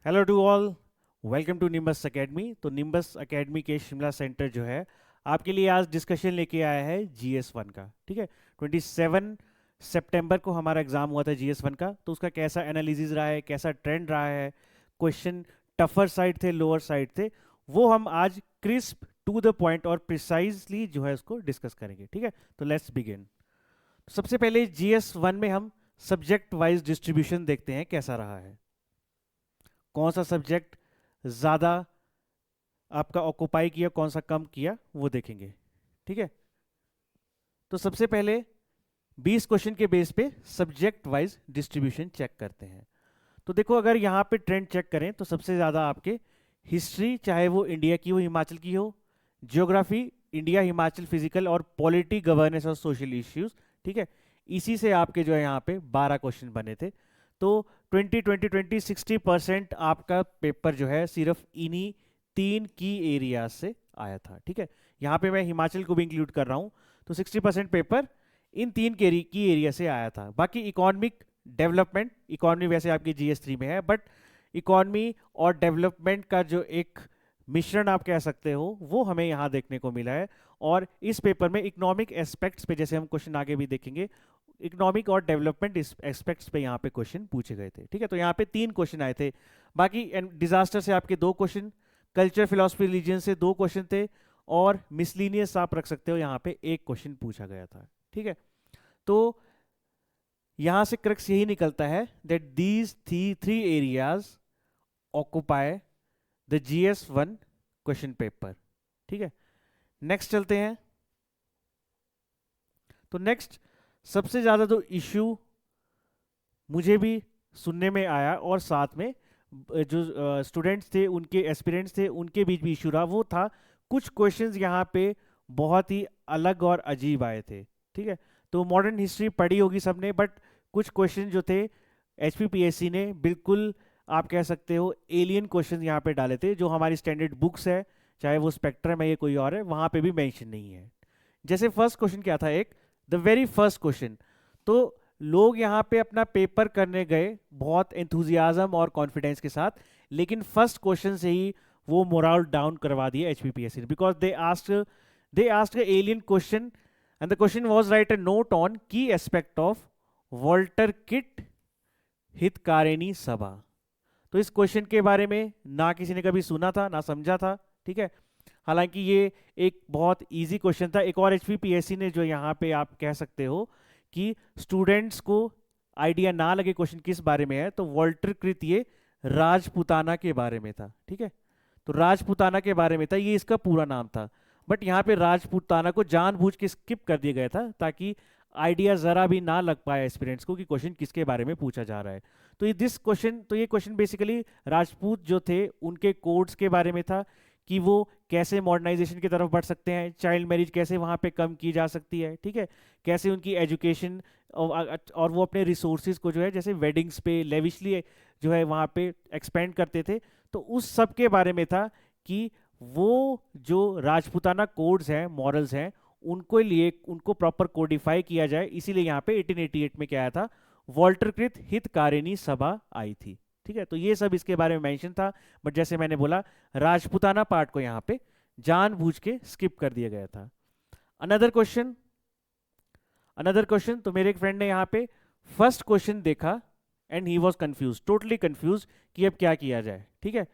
Hello to all, welcome to Nimbus academy. तो Nimbus academy के Shimla centre जो है आपके लिए आज डिस्कशन लेके आया है GS1 का। ठीक है, 27 सितंबर को हमारा एग्जाम हुआ था GS1 का। तो उसका कैसा एनालिसिस रहा है, कैसा ट्रेंड रहा है, क्वेश्चन टफर साइड थे, लोअर साइड थे, वो हम आज क्रिस्प टू द पॉइंट और प्रिसाइजली जो है उसको डिस्कस करेंगे। ठीक है, तो लेट्स बिगिन। सबसे पहले GS1 में हम सब्जेक्ट वाइज डिस्ट्रीब्यूशन देखते हैं कैसा रहा है, कौन सा सब्जेक्ट ज़्यादा आपका ऑक्युपाई किया, कौन सा कम किया, वो देखेंगे। ठीक है, तो सबसे पहले 20 क्वेश्चन के बेस पे सब्जेक्ट वाइज डिस्ट्रीब्यूशन चेक करते हैं। तो देखो, अगर यहाँ पे ट्रेंड चेक करें तो सबसे ज़्यादा आपके हिस्ट्री, चाहे वो इंडिया की हो, हिमाचल की हो, जियोग्राफी, इंडिया हिमाचल फिजिकल, और पॉलिटी, गवर्नेंस और सोशल इश्यूज। ठीक है, इसी से आपके जो है यहाँ पे 12 क्वेश्चन बने थे। तो 60% आपका पेपर जो है सिर्फ इन्हीं 3 की एरिया से आया था। ठीक है, यहाँ पे मैं हिमाचल को भी इंक्लूड कर रहा हूँ। तो 60% पेपर इन 3 की एरिया से आया था। बाकी इकोनॉमिक डेवलपमेंट, इकोनॉमी वैसे आपकी GS3 में है, बट इकोनॉमी और डेवलपमेंट का जो एक मिश्रण आप कह सकते हो, वो हमें यहाँ देखने को मिला है। और इस पेपर में इकोनॉमिक एस्पेक्ट्स पे, जैसे हम क्वेश्चन आगे भी देखेंगे, इकोनॉमिक और डेवलपमेंट एस्पेक्ट्स पे यहाँ पे क्वेश्चन पूछे गए थे। ठीक है, तो यहाँ पे 3 क्वेश्चन आए थे। बाकी डिजास्टर से आपके 2 क्वेश्चन, कल्चर, फिलोसफी, रिलीजन से 2 क्वेश्चन थे, और मिसलीनियस आप रख सकते हो, यहाँ पे 1 क्वेश्चन पूछा गया था। ठीक है, तो यहां से क्रक्स यही निकलता है that these three areas occupy the GS1 question paper. ठीक है, नेक्स्ट चलते हैं। तो नेक्स्ट सबसे ज्यादा जो इश्यू मुझे भी सुनने में आया, और साथ में जो स्टूडेंट्स थे, उनके एस्पिरेंट्स थे, उनके बीच भी इशू रहा, वो था कुछ क्वेश्चंस यहाँ पे बहुत ही अलग और अजीब आए थे। ठीक है, तो मॉडर्न हिस्ट्री पढ़ी होगी सबने, बट कुछ क्वेश्चन जो थे HPPSC ने बिल्कुल, आप कह सकते हो, एलियन क्वेश्चन यहाँ पे डाले थे, जो हमारी स्टैंडर्ड बुक्स है, चाहे वो स्पेक्ट्रम है या कोई और है, वहाँ पे भी मेंशन नहीं है। जैसे फर्स्ट क्वेश्चन क्या था, एक द वेरी फर्स्ट क्वेश्चन। तो लोग यहाँ पे अपना पेपर करने गए बहुत एंथुजियाज्म और कॉन्फिडेंस के साथ, लेकिन फर्स्ट क्वेश्चन से ही वो मोरल डाउन करवा दिया HPPSC ने, because they asked alien question, and the question was right a note on की एस्पेक्ट ऑफ वॉल्टर किट हितकारिणी सभा। तो इस क्वेश्चन के बारे में ना किसी ने कभी सुना था, ना समझा था। ठीक है, हालांकि ये एक बहुत इजी क्वेश्चन था। एक और HPPSC ने जो यहाँ पे आप कह सकते हो कि स्टूडेंट्स को आइडिया ना लगे क्वेश्चन किस बारे में है, तो वॉल्टर कृत ये राजपुताना के बारे में था। ठीक है, तो राजपुताना के बारे में था, ये इसका पूरा नाम था। बट यहाँ पे राजपुताना को जानबूझ के स्किप कर दिया गया था, ताकि आइडिया जरा भी ना लग पाए एस्पिरेंट्स को कि क्वेश्चन किसके बारे में पूछा जा रहा है। तो ये क्वेश्चन बेसिकली राजपूत जो थे उनके कोड्स के बारे में था, कि वो कैसे मॉडर्नाइजेशन की तरफ बढ़ सकते हैं, चाइल्ड मैरिज कैसे वहाँ पे कम की जा सकती है। ठीक है, कैसे उनकी एजुकेशन और वो अपने रिसोर्सेज को जो है, जैसे वेडिंग्स पे लेविशली जो है वहाँ पे एक्सपेंड करते थे। तो उस सब के बारे में था कि वो जो राजपूताना कोड्स हैं, मॉरल्स हैं, उनको लिए उनको प्रॉपर कोडिफाई किया जाए। इसीलिए यहाँ पे 1888 में क्या आया था, वॉल्टरकृत हितकारिणी सभा आई थी। ठीक है, तो ये सब इसके बारे में मेंशन था, बट जैसे मैंने बोला, राजपूताना पार्ट को यहाँ पे जानबूझ के स्किप कर दिया गया था। अनदर क्वेश्चन, तो मेरे एक फ्रेंड ने यहाँ पे फर्स्ट क्वेश्चन देखा and he was confused, totally confused कि अब क्या किया जाए। ठीक है,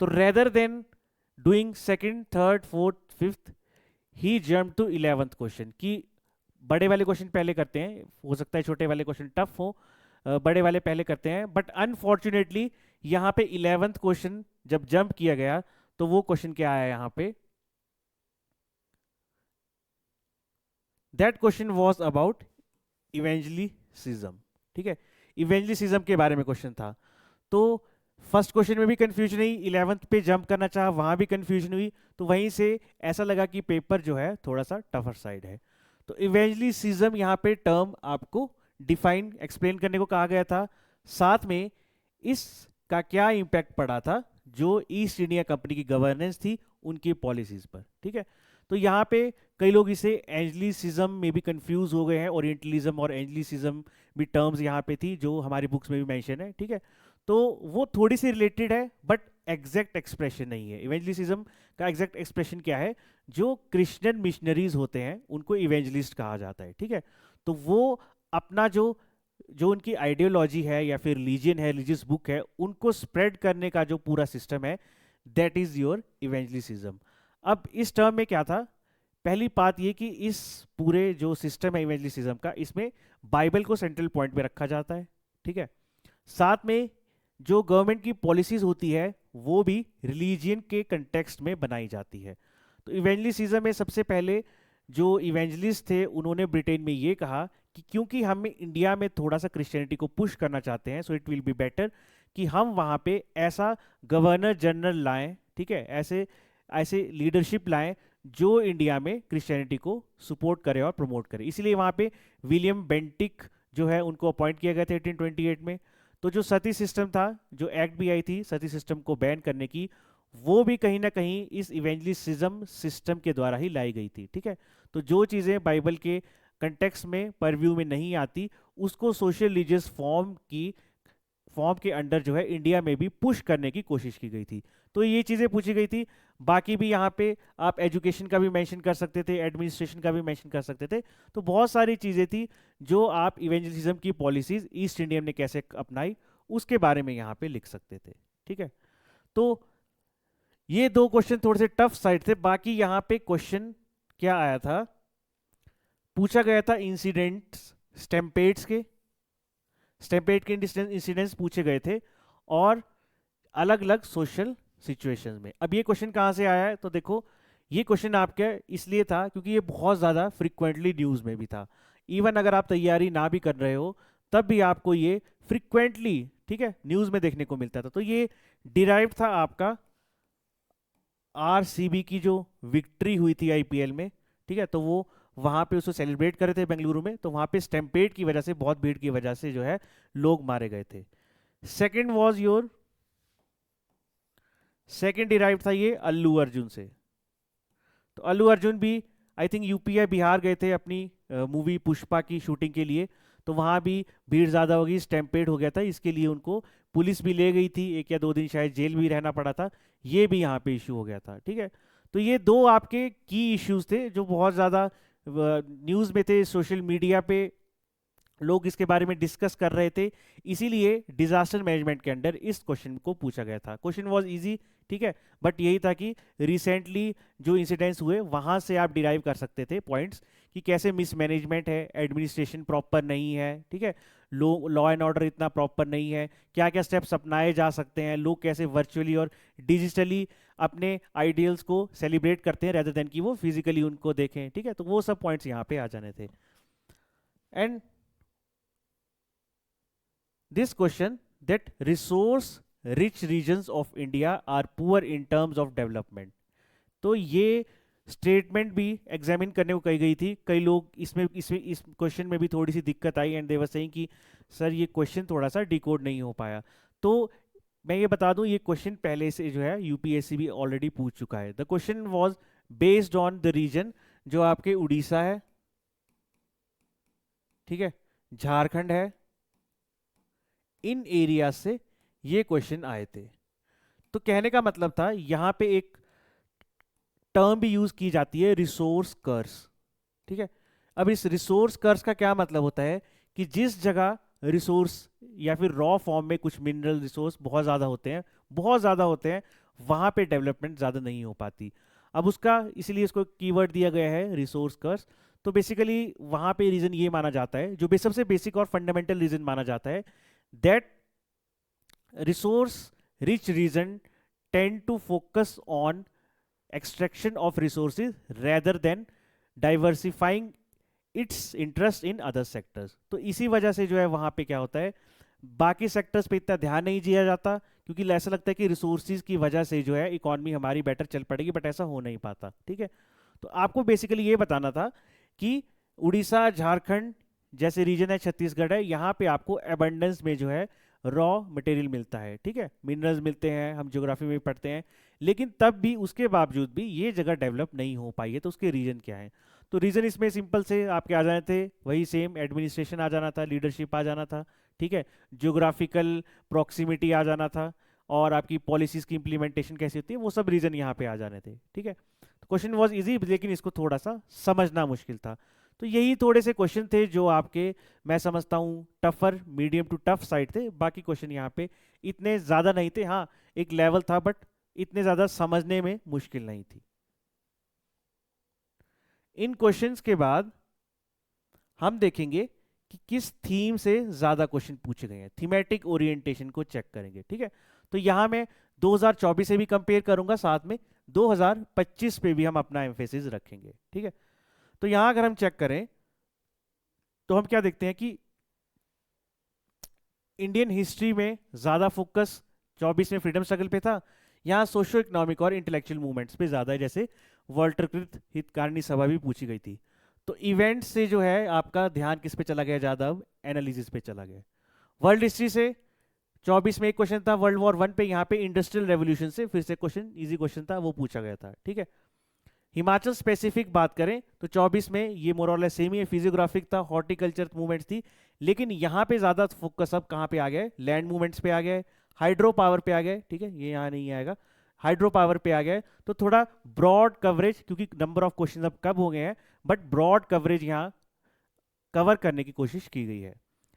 तो rather than doing second, third, fourth, fifth, he jump to 11th question, कि बड़े वाले क्वेश्चन पहले करते हैं, हो सकता है छोटे वाले क्वेश्चन टफ हो, बड़े वाले पहले करते हैं। बट अनफॉर्चुनेटली यहाँ पे 11th क्वेश्चन जब जंप किया गया, तो वो क्वेश्चन क्या आया यहाँ पे, दैट क्वेश्चन वाज अबाउट इवेंजलिसिज्म। ठीक है, इवेंजलिसिज्म के बारे में क्वेश्चन था। तो फर्स्ट क्वेश्चन में भी कंफ्यूजन हुई, 11th पे जंप करना चाहा, वहां भी कंफ्यूजन हुई, तो वहीं से ऐसा लगा कि पेपर जो है थोड़ा सा टफर साइड है। तो इवेंजलिसिज्म यहाँ पे टर्म आपको डिफाइन, एक्सप्लेन करने को कहा गया था, साथ में इसका क्या इम्पैक्ट पड़ा था जो ईस्ट इंडिया कंपनी की गवर्नेंस थी उनकी पॉलिसीज पर। ठीक है, तो यहाँ पे कई लोग इसे एंजलिसिज्म में भी कंफ्यूज हो गए हैं, ओरिएंटलिज्म और एंजलिसिज्म भी टर्म्स यहाँ पे थी जो हमारी बुक्स में भी मेंशन है। ठीक है, तो वो थोड़ी सी रिलेटेड है बट एग्जैक्ट एक्सप्रेशन नहीं है। इवेंजलिज्म का एग्जैक्ट एक्सप्रेशन क्या है? जो क्रिश्चियन मिशनरीज होते हैं उनको इवेंजलिस्ट कहा जाता है, ठीक है। तो वो अपना जो जो उनकी आइडियोलॉजी है या फिर रिलीजन है, रिलीजियस बुक है, उनको स्प्रेड करने का जो पूरा सिस्टम है, दैट इज योर इवेंजलिज्म। अब इस टर्म में क्या था? पहली बात ये कि इस पूरे जो सिस्टम है इवेंजलिज्म का, इसमें बाइबल को सेंट्रल पॉइंट पे रखा जाता है, ठीक है। साथ में जो गवर्नमेंट की पॉलिसीज होती है वो भी रिलीजियन के कंटेक्स्ट में बनाई जाती है। तो इवेंजलिज्म में सबसे पहले जो इवेंजलिस्ट थे उन्होंने ब्रिटेन में ये कहा कि क्योंकि हम इंडिया में थोड़ा सा क्रिश्चियनिटी को पुश करना चाहते हैं, so it will be better कि हम वहाँ पे ऐसा गवर्नर जनरल लाएं, ठीक है, ऐसे ऐसे लीडरशिप लाएं जो इंडिया में क्रिश्चियनिटी को सपोर्ट करे और प्रमोट करे। इसीलिए वहाँ पे विलियम बेंटिक जो है उनको अपॉइंट किया गया था 1828 में। तो जो सती सिस्टम था, जो एक्ट भी आई थी सती सिस्टम को बैन करने की, वो भी कहीं ना कहीं इस इवेंजलिसिज्म सिस्टम के द्वारा ही लाई गई थी, ठीक है। तो जो चीज़ें बाइबल के कंटेक्स्ट में परव्यू में नहीं आती, उसको सोशल रिलीजियस फॉर्म के अंडर जो है इंडिया में भी पुश करने की कोशिश की गई थी। तो ये चीज़ें पूछी गई थी। बाकी भी यहाँ पे आप एजुकेशन का भी मेंशन कर सकते थे, एडमिनिस्ट्रेशन का भी मेंशन कर सकते थे। तो बहुत सारी चीज़ें थी जो आप इवेंजलिज्म की पॉलिसीज ईस्ट इंडियन ने कैसे अपनाई उसके बारे में यहाँ पे लिख सकते थे, ठीक है। तो ये दो क्वेश्चन थोड़े से टफ साइड थे। बाकी यहाँ पे क्वेश्चन क्या आया था, पूछा गया था इंसिडेंट्स स्टैम्पेड्स के, स्टैम्पेड के इंसिडेंट्स पूछे गए थे और अलग अलग सोशल सिचुएशंस में। अब ये क्वेश्चन कहाँ से आया है? तो देखो, ये क्वेश्चन आपके इसलिए था क्योंकि ये बहुत ज़्यादा फ्रिक्वेंटली न्यूज़ में भी था। इवन अगर आप तैयारी ना भी कर रहे हो तब भी आपको ये फ्रिक्वेंटली, ठीक है, न्यूज़ में देखने को मिलता था। तो ये डिराइव था आपका आरसीबी की जो विक्ट्री हुई थी आईपीएल में, ठीक है। तो वो वहां पे उसको सेलिब्रेट कर रहे थे बेंगलुरु में, तो वहां पे स्टैम्पेड की वजह से, बहुत भीड़ की वजह से जो है लोग मारे गए थे। Second was your, second derive था ये अल्लू अर्जुन से। तो अल्लू अर्जुन भी आई थिंक यूपी या बिहार गए थे अपनी मूवी पुष्पा की शूटिंग के लिए। तो वहां भी भीड़ ज़्यादा हो गई, स्टैम्पेड हो गया था, इसके लिए उनको पुलिस भी ले गई थी, 1 या 2 दिन शायद जेल भी रहना पड़ा था। ये भी यहाँ पे इशू हो गया था, ठीक है। तो ये दो आपके की इश्यूज थे जो बहुत ज़्यादा न्यूज़ में थे, सोशल मीडिया पे लोग इसके बारे में डिस्कस कर रहे थे। इसीलिए डिजास्टर मैनेजमेंट के अंडर इस क्वेश्चन को पूछा गया था। क्वेश्चन वाज इजी, ठीक है, बट यही था कि रिसेंटली जो इंसिडेंट्स हुए वहां से आप डिराइव कर सकते थे पॉइंट्स कि कैसे मिसमैनेजमेंट है, एडमिनिस्ट्रेशन प्रॉपर नहीं है, ठीक है, लॉ एंड ऑर्डर इतना प्रॉपर नहीं है, क्या क्या स्टेप्स अपनाए जा सकते हैं, लोग कैसे वर्चुअली और डिजिटली अपने आइडियल्स को सेलिब्रेट करते हैं रेदर देन कि वो फिजिकली उनको देखें, ठीक है। तो वो सब पॉइंट्स यहाँ पे आ जाने थे। And this question, that resource rich regions of India are poor in terms of development। तो ये स्टेटमेंट भी एग्जामिन करने को कही गई थी। कई लोग इसमें इसमें इस क्वेश्चन में भी थोड़ी सी दिक्कत आई एंड दे वर सेइंग कि सर ये क्वेश्चन थोड़ा सा डिकोड नहीं हो पाया। तो मैं ये बता दूं, ये क्वेश्चन पहले से जो है यूपीएससी भी ऑलरेडी पूछ चुका है। The question was based on the region जो आपके उड़ीसा है, ठीक है, झारखंड है, इन एरिया से ये क्वेश्चन आए थे। तो कहने का मतलब था यहां पे एक टर्म भी यूज की जाती है, रिसोर्स कर्स, ठीक है। अब इस रिसोर्स कर्स का क्या मतलब होता है कि जिस जगह रिसोर्स या फिर रॉ फॉर्म में कुछ मिनरल रिसोर्स बहुत ज़्यादा होते हैं, बहुत ज़्यादा होते हैं, वहां पे डेवलपमेंट ज़्यादा नहीं हो पाती। अब उसका इसलिए इसको कीवर्ड दिया गया है रिसोर्स कर्स। तो बेसिकली वहां पे रीजन ये माना जाता है, जो सबसे बेसिक और फंडामेंटल रीजन माना जाता है, that resource rich region tend to focus on extraction of resources rather than diversifying its interest in other sectors। तो इसी वजह से जो है वहां पे क्या होता है, बाकी सेक्टर्स पे इतना ध्यान नहीं दिया जाता क्योंकि ऐसा लगता है कि रिसोर्सेज की वजह से जो है इकोनॉमी हमारी बेटर चल पड़ेगी, बट ऐसा हो नहीं पाता, ठीक है। तो आपको बेसिकली ये बताना था कि उड़ीसा, झारखंड जैसे रीजन है, छत्तीसगढ़ है, यहाँ पे आपको अबंडेंस में जो है रॉ मटेरियल मिलता है, ठीक है, मिनरल्स मिलते हैं, हम ज्योग्राफी में भी पढ़ते हैं। लेकिन तब भी उसके बावजूद भी ये जगह डेवलप नहीं हो पाई है। तो उसके रीजन क्या है? तो रीजन इसमें सिंपल से आपके आ जाने थे, वही सेम एडमिनिस्ट्रेशन आ जाना था, लीडरशिप आ जाना था, ठीक है, ज्योग्राफिकल प्रॉक्सिमिटी आ जाना था, और आपकी पॉलिसीज की इंप्लीमेंटेशन कैसी होती है, वो सब रीजन यहाँ पे आ जाने थे। ठीक है, तो क्वेश्चन वाज इजी, लेकिन इसको थोड़ा सा समझना मुश्किल था। तो यही थोड़े से क्वेश्चन थे जो आपके, मैं समझता हूँ, tougher, medium to tough side थे। बाकी क्वेश्चन यहाँ पे इतने ज़्यादा नहीं थे, हाँ एक लेवल था, बट इतने ज़्यादा समझने में मुश्किल नहीं थी। इन क्वेश्चंस के बाद हम देखेंगे कि किस थीम से ज़्यादा क्वेश्चन पूछे गए हैं, थीमेटिक ओरिएंटेशन को चेक करेंगे। ठीक है, तो यहाँ मैं 2024 से भी कंपेयर करूंगा, साथ में 2025 पे भी हम अपना एम्फेसिस रखेंगे। ठीक है, तो यहाँ अगर हम चेक करें तो हम क्या देखते हैं कि इंडियन हिस्ट्री में ज़्यादा फोकस 24 में फ्रीडम स्ट्रगल पे था, यहाँ सोशो इकोनॉमिक और इंटेलेक्चुअल मूवमेंट्स पे ज़्यादा है, जैसे वॉल्टरकृत हितकारिणी सभा भी पूछी गई थी। तो इवेंट से जो है आपका ध्यान किस पे चला गया ज़्यादा, अब एनालिसिस पे चला गया। वर्ल्ड हिस्ट्री से 24 में एक क्वेश्चन था वर्ल्ड वॉर 1 पे, यहाँ पे इंडस्ट्रियल रेवोल्यूशन से फिर से क्वेश्चन, इजी क्वेश्चन था, वो पूछा गया था। ठीक है, हिमाचल स्पेसिफिक बात करें तो 24 में ये मोरलेस सेम ही है, फिजियोग्राफिक था, हॉर्टिकल्चर मूवमेंट्स थी, लेकिन यहाँ पे ज्यादा फोकस अब कहाँ पे आ गया है, लैंड मूवमेंट्स पे आ गया है, हाइड्रो पावर पे आ गया है। ठीक है, ये यहाँ नहीं आएगा, हाइड्रो पावर पे आ गया है। तो थोड़ा ब्रॉड कवरेज, क्योंकि नंबर ऑफ क्वेश्चन अब कब हो गए हैं, बट ब्रॉड कवरेज यहाँ कवर करने की कोशिश की गई है।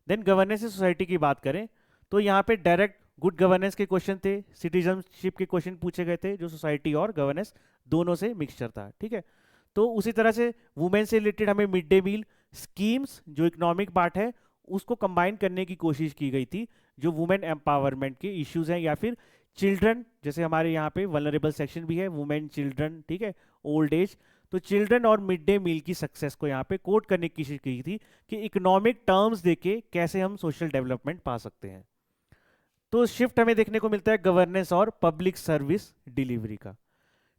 देन गवर्नेंस सोसाइटी की बात करें तो यहाँ पे डायरेक्ट गुड गवर्नेंस के क्वेश्चन थे, सिटीजनशिप के क्वेश्चन पूछे गए थे, जो सोसाइटी और गवर्नेंस दोनों से मिक्सचर था। ठीक है, तो उसी तरह से वुमेन से रिलेटेड हमें मिड डे मील स्कीम्स, जो इकोनॉमिक पार्ट है, उसको कंबाइन करने की कोशिश की गई थी, जो वुमेन एम्पावरमेंट के इश्यूज हैं, या फिर चिल्ड्रन, जैसे हमारे यहाँ पे वल्नरेबल सेक्शन भी है, वुमेन, चिल्ड्रन, ठीक है, ओल्ड एज। तो चिल्ड्रन और मिड डे मील की सक्सेस को यहाँ पे कोट करने की कोशिश की थी कि इकोनॉमिक टर्म्स देके कैसे हम सोशल डेवलपमेंट पा सकते हैं। तो शिफ्ट हमें देखने को मिलता है गवर्नेंस और पब्लिक सर्विस डिलीवरी का।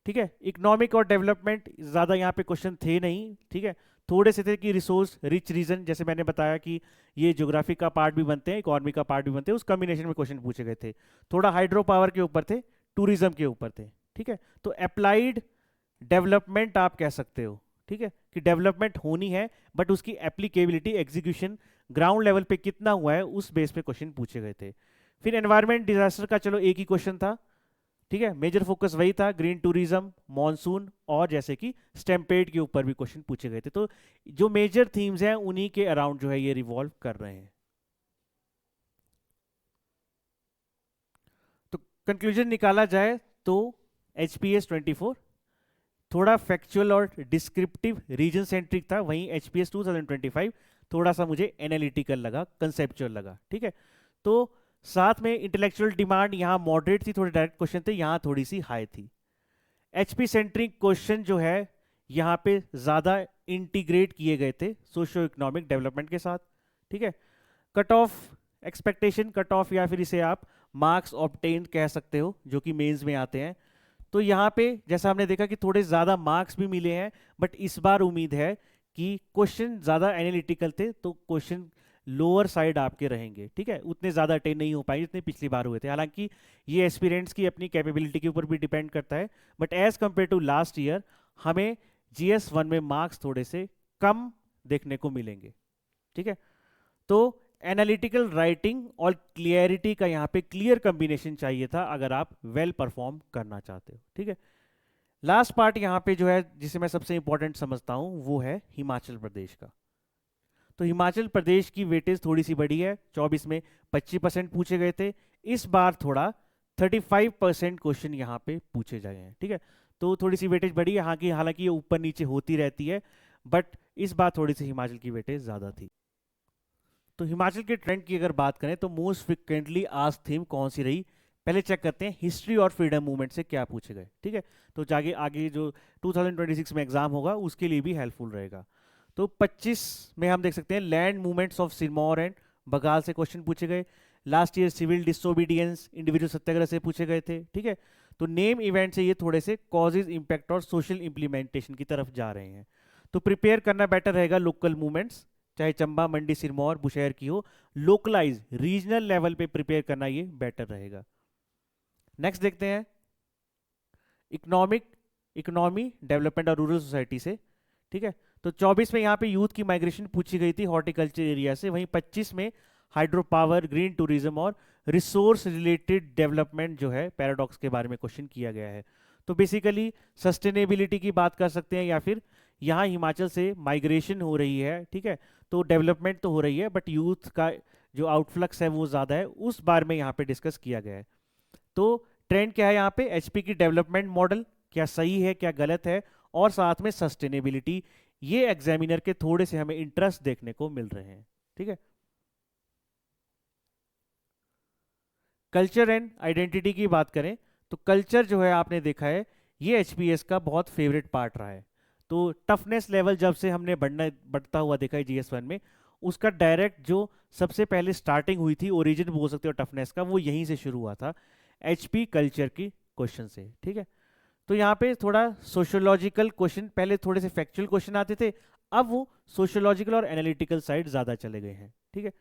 ठीक है, इकोनॉमिक और डेवलपमेंट ज़्यादा यहाँ पे क्वेश्चन थे नहीं। ठीक है, थोड़े से थे कि रिसोर्स रिच रीजन, जैसे मैंने बताया कि ये ज्योग्राफी का पार्ट भी बनते हैं, इकोनॉमी का पार्ट भी बनते हैं, उस कॉम्बिनेशन में क्वेश्चन पूछे गए थे। थोड़ा हाइड्रो पावर के ऊपर थे, टूरिज्म के ऊपर थे। ठीक है, तो अप्लाइड डेवलपमेंट आप कह सकते हो। ठीक है, कि डेवलपमेंट होनी है, बट उसकी एप्लीकेबिलिटी, एग्जीक्यूशन ग्राउंड लेवल पे कितना हुआ है, उस बेस पे क्वेश्चन पूछे गए थे। फिर एनवायरमेंट डिजास्टर का चलो एक ही क्वेश्चन था। ठीक है, मेजर फोकस वही था, ग्रीन टूरिज्म, मॉनसून, और जैसे कि स्टेम्पेड के ऊपर भी क्वेश्चन पूछे गए थे। तो जो मेजर थीम्स हैं उन्हीं के अराउंड जो है ये रिवॉल्व कर रहे हैं। तो कंक्लूजन निकाला जाए तो HPS 24 थोड़ा फैक्चुअल और डिस्क्रिप्टिव रीजन सेंट्रिक था, वहीं HPS 2025 थोड़ा सा मुझे एनालिटिकल लगा, कंसेप्चुअल लगा। ठीक है, तो साथ में इंटेलेक्चुअल डिमांड यहाँ मॉडरेट थी, थोड़े डायरेक्ट क्वेश्चन थे, यहाँ थोड़ी सी हाई थी। HP सेंट्रिक क्वेश्चन जो है यहाँ पे ज़्यादा इंटीग्रेट किए गए थे सोशियो इकोनॉमिक डेवलपमेंट के साथ। ठीक है, cut off expectation, cut off या फिर इसे आप मार्क्स ऑब्टेन कह सकते हो, जो कि मेंस में आते हैं। तो यहाँ पे जैसा हमने देखा कि थोड़े ज़्यादा मार्क्स भी मिले हैं, बट इस बार उम्मीद है कि क्वेश्चन ज़्यादा एनालिटिकल थे, तो क्वेश्चन लोअर साइड आपके रहेंगे। ठीक है, उतने ज़्यादा अटेन नहीं हो पाए जितने पिछली बार हुए थे। हालांकि ये एस्पिरेंट्स की अपनी कैपेबिलिटी के ऊपर भी डिपेंड करता है, but as compare to last year हमें GS1 में मार्क्स थोड़े से कम देखने को मिलेंगे। ठीक है, तो एनालिटिकल राइटिंग और क्लियरिटी का यहाँ पे क्लियर कॉम्बिनेशन चाहिए था अगर आप वेल परफॉर्म करना चाहते हो। ठीक है, लास्ट पार्ट यहाँ पे जो है जिसे मैं सबसे इंपॉर्टेंट समझता हूँ वो है हिमाचल प्रदेश का। तो हिमाचल प्रदेश की वेटेज थोड़ी सी बड़ी है, 24 में 25% पूछे गए थे, इस बार थोड़ा 35% क्वेश्चन यहाँ पे पूछे गए हैं। ठीक है, तो थोड़ी सी वेटेज बड़ी है, हाँ की हालांकि ये ऊपर नीचे होती रहती है, बट इस बार थोड़ी सी हिमाचल की वेटेज ज़्यादा थी। तो हिमाचल के ट्रेंड की अगर बात करें तो मोस्ट फ्रिक्वेंटली आज थीम कौन सी रही, पहले चेक करते हैं हिस्ट्री और फ्रीडम मूवमेंट से क्या पूछे गए। ठीक है, तो जाके आगे जो 2026 में एग्जाम होगा उसके लिए भी हेल्पफुल रहेगा। तो 25 में हम देख सकते हैं land movements of Sirmaur and Baghal से क्वेश्चन पूछे गए। Last year civil disobedience, individual satyagraha से पूछे गए थे। ठीक है, तो नेम इवेंट से ये थोड़े से कॉजेज, इंपैक्ट और सोशल इंप्लीमेंटेशन की तरफ जा रहे हैं। तो प्रिपेयर करना बेटर रहेगा लोकल मूवमेंट्स, चाहे चंबा, मंडी, सिरमौर, बुशहर की हो, लोकलाइज रीजनल लेवल पे प्रिपेयर करना ये बेटर रहेगा। नेक्स्ट देखते हैं इकोनॉमी डेवलपमेंट और रूरल सोसाइटी से। ठीक है, तो 24 में यहाँ पे यूथ की माइग्रेशन पूछी गई थी हॉर्टिकल्चर एरिया से, वहीं 25 में हाइड्रो पावर, ग्रीन टूरिज्म और रिसोर्स रिलेटेड डेवलपमेंट जो है पैराडॉक्स के बारे में क्वेश्चन किया गया है। तो बेसिकली सस्टेनेबिलिटी की बात कर सकते हैं, या फिर यहाँ हिमाचल से माइग्रेशन हो रही है, ठीक है, तो डेवलपमेंट तो हो रही है बट यूथ का जो आउटफ्लक्स है वो ज़्यादा है, उस बारे में यहाँ पे डिस्कस किया गया है। तो ट्रेंड क्या है यहाँ पे, एचपी की डेवलपमेंट मॉडल क्या सही है क्या गलत है, और साथ में सस्टेनेबिलिटी, ये एग्जामिनर के थोड़े से हमें इंटरेस्ट देखने को मिल रहे हैं, ठीक है। कल्चर एंड आइडेंटिटी की बात करें तो कल्चर जो है आपने देखा है ये एचपीएस का बहुत फेवरेट पार्ट रहा है। तो टफनेस लेवल जब से हमने बढ़ता हुआ देखा है जीएस 1 में, उसका डायरेक्ट जो सबसे पहले स्टार्टिंग हुई थी, ओरिजिन बोल सकते हो टफनेस का, वो यहीं से शुरू हुआ था, एचपी कल्चर की क्वेश्चन से, ठीक है। तो यहाँ पे थोड़ा सोशियोलॉजिकल क्वेश्चन, पहले थोड़े से फैक्चुअल क्वेश्चन आते थे, अब वो सोशियोलॉजिकल और एनालिटिकल साइड ज़्यादा चले गए हैं, ठीक है।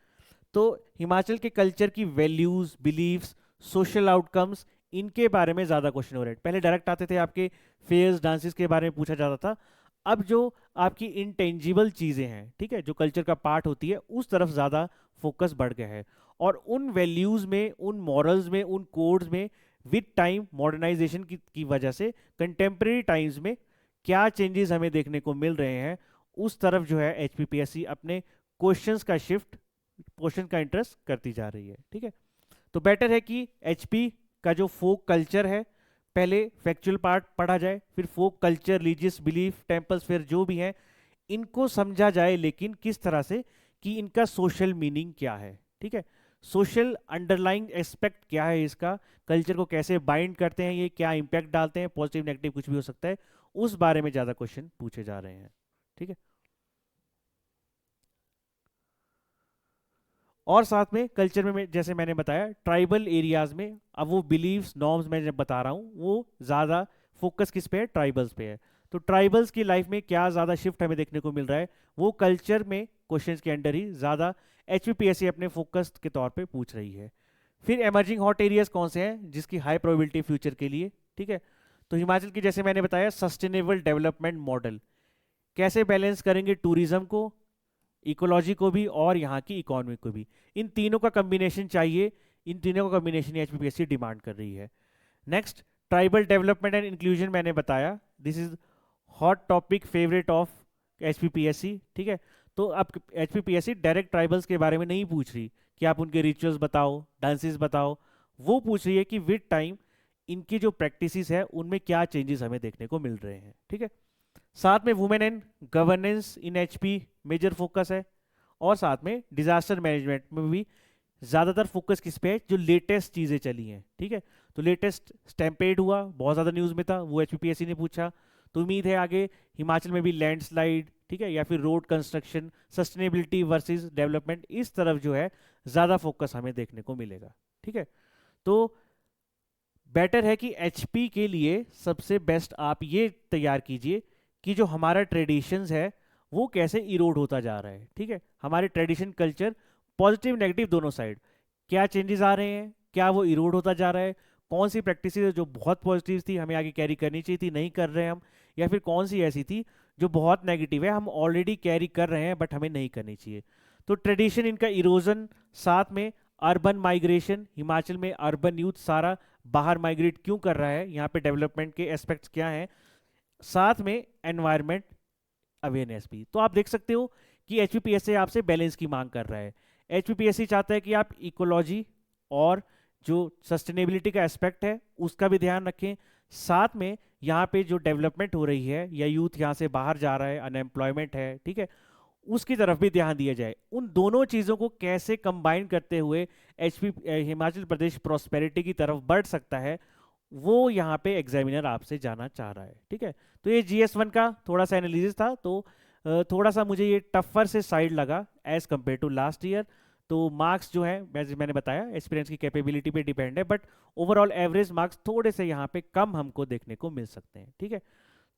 तो हिमाचल के कल्चर की वैल्यूज, बिलीव्स, सोशल आउटकम्स, इनके बारे में ज़्यादा क्वेश्चन हो रहे हैं। पहले डायरेक्ट आते थे आपके फेयर्स, डांसेस के बारे में पूछा जाता था, अब जो आपकी इनटेंजिबल चीज़ें हैं, ठीक है, जो कल्चर का पार्ट होती है, उस तरफ ज़्यादा फोकस बढ़ गया है। और उन वैल्यूज़ में, उन मॉरल्स में, उन कोड्स में विद टाइम मॉडर्नाइजेशन की वजह से कंटेम्प्रेरी टाइम्स में क्या चेंजेस हमें देखने को मिल रहे हैं, उस तरफ जो है एचपीपीएससी अपने क्वेश्चंस का शिफ्ट, क्वेश्चन का इंटरेस्ट करती जा रही है, ठीक है। तो बेटर है कि एचपी का जो फोक कल्चर है, पहले फैक्चुअल पार्ट पढ़ा जाए, फिर folk culture, religious belief, temples, फिर जो भी है इनको समझा जाए, लेकिन किस तरह से कि इनका सोशल मीनिंग क्या है, ठीक है, सोशल अंडरलाइंग एस्पेक्ट क्या है इसका, कल्चर को कैसे बाइंड करते हैं, ये क्या इंपैक्ट डालते हैं, पॉजिटिव नेगेटिव कुछ भी हो सकता है, उस बारे में ज़्यादा क्वेश्चन पूछे जा रहे हैं, ठीक है। और साथ में कल्चर में जैसे मैंने बताया ट्राइबल एरियाज में, अब वो बिलीव्स, नॉर्म्स मैं जब बता रहा हूँ, वो ज़्यादा फोकस किस पे है, ट्राइबल्स पे है। तो ट्राइबल्स की लाइफ में क्या ज़्यादा शिफ्ट हमें देखने को मिल रहा है, वो कल्चर में क्वेश्चंस के अंडर ही ज़्यादा एचपीपीएससी अपने फोकस के तौर पे पूछ रही है। फिर एमर्जिंग हॉट एरियाज कौन से हैं जिसकी हाई प्रोबेबिलिटी फ्यूचर के लिए, ठीक है। तो हिमाचल की जैसे मैंने बताया सस्टेनेबल डेवलपमेंट मॉडल, कैसे बैलेंस करेंगे टूरिज्म को, इकोलॉजी को भी, और यहाँ की इकोनॉमी को भी, इन तीनों का कम्बिनेशन चाहिए, इन तीनों का कम्बिनेशन एचपीपीएससी डिमांड कर रही है। Next, tribal development and inclusion मैंने बताया, this is hot topic favourite of HPPSC, ठीक है। तो अब एचपीपीएससी डायरेक्ट ट्राइबल्स के बारे में नहीं पूछ रही कि आप उनके रिचुअल्स बताओ, डांसेस बताओ, वो पूछ रही है कि विद टाइम इनकी जो प्रैक्टिसेस है उनमें क्या चेंजेस हमें देखने को मिल रहे हैं, ठीक है। साथ में women and governance in HP major focus है, और साथ में डिजास्टर मैनेजमेंट में भी ज़्यादातर फोकस किस पे है, जो लेटेस्ट चीज़ें चली हैं, ठीक है। तो लेटेस्ट स्टैम्पेड हुआ, बहुत ज़्यादा न्यूज़ में था, वो एचपीपीएससी ने पूछा। तो उम्मीद है आगे हिमाचल में भी लैंडस्लाइड, ठीक है, या फिर road construction, sustainability versus development, इस तरफ जो है ज़्यादा फोकस हमें देखने को मिलेगा, ठीक है। तो बेटर है कि एचपी के लिए सबसे बेस्ट आप ये तैयार कीजिए कि जो हमारा ट्रेडिशंस है वो कैसे इरोड होता जा रहा है, ठीक है। हमारे ट्रेडिशन कल्चर, पॉजिटिव नेगेटिव दोनों साइड, क्या चेंजेस आ रहे हैं, क्या वो इरोड होता जा रहा है, कौन सी प्रैक्टिस जो बहुत पॉजिटिव थी हमें आगे कैरी करनी चाहिए थी, नहीं कर रहे हैं हम, या फिर कौन सी ऐसी थी जो बहुत नेगेटिव है, हम ऑलरेडी कैरी कर रहे हैं बट हमें नहीं करनी चाहिए। तो ट्रेडिशन, इनका इरोजन, साथ में अर्बन माइग्रेशन, हिमाचल में अर्बन यूथ सारा बाहर माइग्रेट क्यों कर रहा है, यहाँ पे डेवलपमेंट के एस्पेक्ट्स क्या हैं, साथ में एनवायरमेंट अवेयरनेस भी। तो आप देख सकते हो कि एचपीपीएससी आपसे बैलेंस की मांग कर रहा है। एचपीपीएससी चाहता है कि आप इकोलॉजी और जो सस्टेनेबिलिटी का एस्पेक्ट है उसका भी ध्यान रखें, साथ में यहाँ पे जो डेवलपमेंट हो रही है या यूथ यहाँ से बाहर जा रहा है, अनएम्प्लॉयमेंट है, ठीक है, उसकी तरफ भी ध्यान दिया जाए। उन दोनों चीज़ों को कैसे कंबाइन करते हुए एचपी हिमाचल प्रदेश प्रॉस्पेरिटी की तरफ बढ़ सकता है, वो यहाँ पे एग्जामिनर आपसे जाना चाह रहा है, ठीक है। तो ये जीएस 1 का थोड़ा सा एनालिसिस था, तो थोड़ा सा मुझे ये टफर से साइड लगा as compare to last year. तो मार्क्स जो है मैंने बताया एक्सपीरियंस की कैपेबिलिटी पे डिपेंड है, बट ओवरऑल एवरेज मार्क्स थोड़े से यहाँ पे कम हमको देखने को मिल सकते हैं, ठीक है।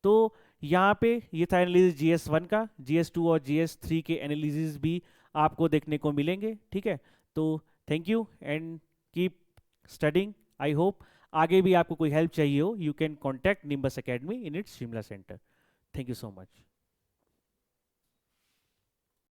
तो यहाँ पे ये था एनालिसिस जीएस 1 का, जीएस 2 और जीएस 3 के एनालिसिस भी आपको देखने को मिलेंगे, ठीक है। तो thank you and keep studying. I hope आगे भी आपको कोई हेल्प चाहिए हो, you can contact nimbus academy in its Shimla centre. Thank you so much.